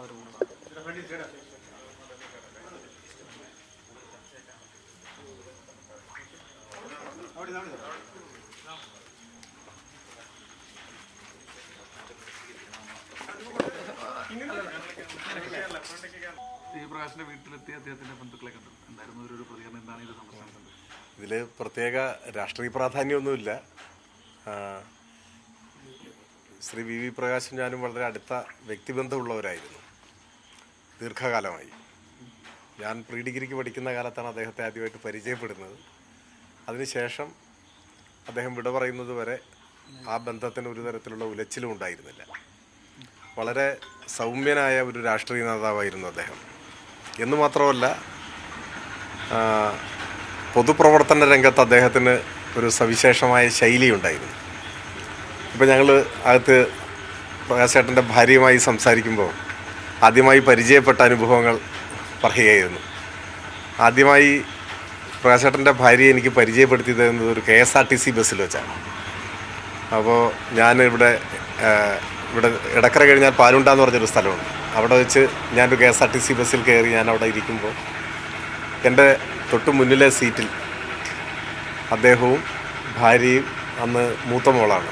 അവർ കൂടുന്നത്. ഈ പ്രകാശിന്റെ വീട്ടിലെത്തിയ അദ്ദേഹത്തിന്റെ ബന്ധുക്കളെ കണ്ടു. എന്തായിരുന്നു ഒരു പ്രതികരണം? എന്താണ് ഇത് സംബന്ധിച്ചത്? ഇതിൽ പ്രത്യേക രാഷ്ട്രീയ പ്രാധാന്യമൊന്നുമില്ല. ശ്രീ വി പ്രകാശും ഞാനും വളരെ അടുത്ത വ്യക്തിബന്ധമുള്ളവരായിരുന്നു ദീർഘകാലമായി. ഞാൻ പ്രീ ഡിഗ്രിക്ക് പഠിക്കുന്ന കാലത്താണ് അദ്ദേഹത്തെ ആദ്യമായിട്ട് പരിചയപ്പെടുന്നത്. അതിനുശേഷം അദ്ദേഹം വിട പറയുന്നത് വരെ ആ ബന്ധത്തിന് ഒരു തരത്തിലുള്ള ഉലച്ചിലും ഉണ്ടായിരുന്നില്ല. വളരെ സൗമ്യനായ ഒരു രാഷ്ട്രീയ നേതാവായിരുന്നു അദ്ദേഹം. എന്ന് മാത്രമല്ല, പൊതുപ്രവർത്തന രംഗത്ത് അദ്ദേഹത്തിന് ഒരു സവിശേഷമായ ശൈലിയുണ്ടായിരുന്നു. ഇപ്പം ഞങ്ങൾ അകത്ത് പ്രകാശേട്ടൻ്റെ ഭാര്യയുമായി സംസാരിക്കുമ്പോൾ ആദ്യമായി പരിചയപ്പെട്ട അനുഭവങ്ങൾ പറയുകയായിരുന്നു. ആദ്യമായി പ്രകാശേട്ടൻ്റെ ഭാര്യയെ എനിക്ക് പരിചയപ്പെടുത്തി തരുന്നത് ഒരു KSRTC ബസ്സിൽ വെച്ചാണ്. അപ്പോൾ ഞാൻ ഇവിടെ ഇടക്കര കഴിഞ്ഞാൽ പാലുണ്ട എന്ന് പറഞ്ഞൊരു സ്ഥലമുണ്ട്. അവിടെ വെച്ച് ഞാനൊരു KSRTC ബസ്സിൽ കയറി ഞാൻ അവിടെ ഇരിക്കുമ്പോൾ എൻ്റെ തൊട്ട് മുന്നിലെ സീറ്റിൽ അദ്ദേഹവും ഭാര്യയും, അന്ന് മൂത്ത മോളാണ്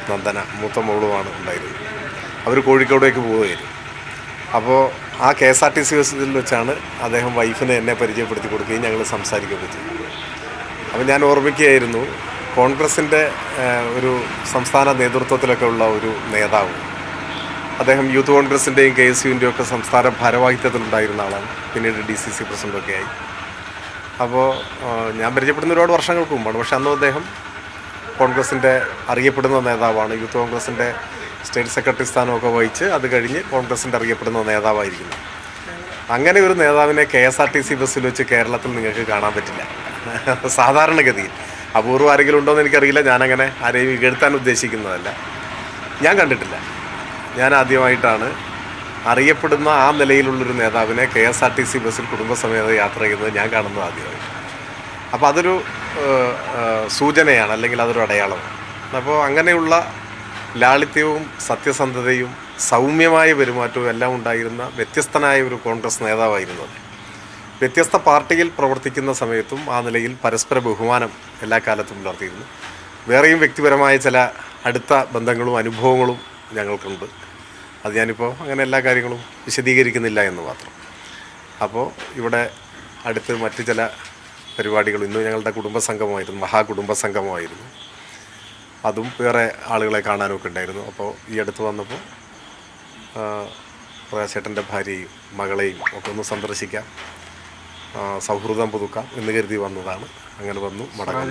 നന്ദന, മൂത്ത മോളുമാണ് ഉണ്ടായിരുന്നത്. അവർ കോഴിക്കോടേക്ക് പോവുകയായിരുന്നു. അപ്പോൾ ആ KSRTC ബസ്സിൽ വെച്ചാണ് അദ്ദേഹം വൈഫിനെ എന്നെ പരിചയപ്പെടുത്തി കൊടുക്കുകയും ഞങ്ങൾ സംസാരിക്കുകയൊക്കെ ചെയ്തു. അപ്പോൾ ഞാൻ ഓർമ്മിക്കുകയായിരുന്നു, കോൺഗ്രസിൻ്റെ ഒരു സംസ്ഥാന നേതൃത്വത്തിലൊക്കെ ഉള്ള ഒരു നേതാവ്. അദ്ദേഹം യൂത്ത് കോൺഗ്രസിൻ്റെയും KSUവിൻ്റെയും ഒക്കെ സംസ്ഥാന ഭാരവാഹിത്വത്തിലുണ്ടായിരുന്ന ആളാണ്. പിന്നീട് DCC പ്രസിഡൻ്റൊക്കെ ആയി. അപ്പോൾ ഞാൻ പരിചയപ്പെടുന്ന ഒരുപാട് വർഷങ്ങൾക്ക് മുമ്പാണ്. പക്ഷെ അന്നും അദ്ദേഹം കോൺഗ്രസിൻ്റെ അറിയപ്പെടുന്ന നേതാവാണ്. യൂത്ത് കോൺഗ്രസിൻ്റെ സ്റ്റേറ്റ് സെക്രട്ടറി സ്ഥാനമൊക്കെ വഹിച്ച് അത് കഴിഞ്ഞ് കോൺഗ്രസിൻ്റെ അറിയപ്പെടുന്ന നേതാവായിരിക്കുന്നു. അങ്ങനെ ഒരു നേതാവിനെ KSRTC ബസ്സിൽ വെച്ച് കേരളത്തിൽ നിങ്ങൾക്ക് കാണാൻ പറ്റില്ല സാധാരണഗതിയിൽ. അപൂർവം ആരെങ്കിലും ഉണ്ടോ എന്ന് എനിക്കറിയില്ല. ഞാനങ്ങനെ ആരെയും ഇകഴ്ത്താൻ ഉദ്ദേശിക്കുന്നതല്ല. ഞാൻ കണ്ടിട്ടില്ല. ഞാൻ ആദ്യമായിട്ടാണ് അറിയപ്പെടുന്ന ആ നിലയിലുള്ളൊരു നേതാവിനെ KSRTC ബസ്സിൽ കുടുംബസമേത യാത്ര ചെയ്യുന്നത് ഞാൻ കാണുന്നത് ആദ്യമായിട്ട്. അപ്പോൾ അതൊരു സൂചനയാണ്, അല്ലെങ്കിൽ അതൊരു അടയാളമാണ്. അപ്പോൾ അങ്ങനെയുള്ള ലാളിത്യവും സത്യസന്ധതയും സൗമ്യമായ പെരുമാറ്റവും എല്ലാം ഉണ്ടായിരുന്ന വ്യത്യസ്തനായ ഒരു കോൺഗ്രസ് നേതാവായിരുന്നു. വ്യത്യസ്ത പാർട്ടിയിൽ പ്രവർത്തിക്കുന്ന സമയത്തും ആ നിലയിൽ പരസ്പര ബഹുമാനം എല്ലാ കാലത്തും പുലർത്തിയിരുന്നു. വേറെയും വ്യക്തിപരമായ ചില അടുത്ത ബന്ധങ്ങളും അനുഭവങ്ങളും ഞങ്ങൾക്കുണ്ട്. അത് ഞാനിപ്പോൾ അങ്ങനെ എല്ലാ കാര്യങ്ങളും വിശദീകരിക്കുന്നില്ല എന്ന് മാത്രം. അപ്പോൾ ഇവിടെ അടുത്ത് മറ്റ് ചില പരിപാടികൾ, ഇന്ന് ഞങ്ങളുടെ കുടുംബസംഗമമായിരുന്നു, മഹാകുടുംബസംഗമമായിരുന്നു. അതും വേറെ ആളുകളെ കാണാനൊക്കെ ഉണ്ടായിരുന്നു. അപ്പോൾ ഈ അടുത്ത് വന്നപ്പോൾ പ്രകാശേട്ടൻ്റെ ഭാര്യയും മകളെയും ഒക്കെ ഒന്ന് സന്ദർശിക്കാം, സൗഹൃദം പുതുക്കാം എന്ന് കരുതി വന്നതാണ്. അങ്ങനെ വന്നു മടങ്ങാൻ.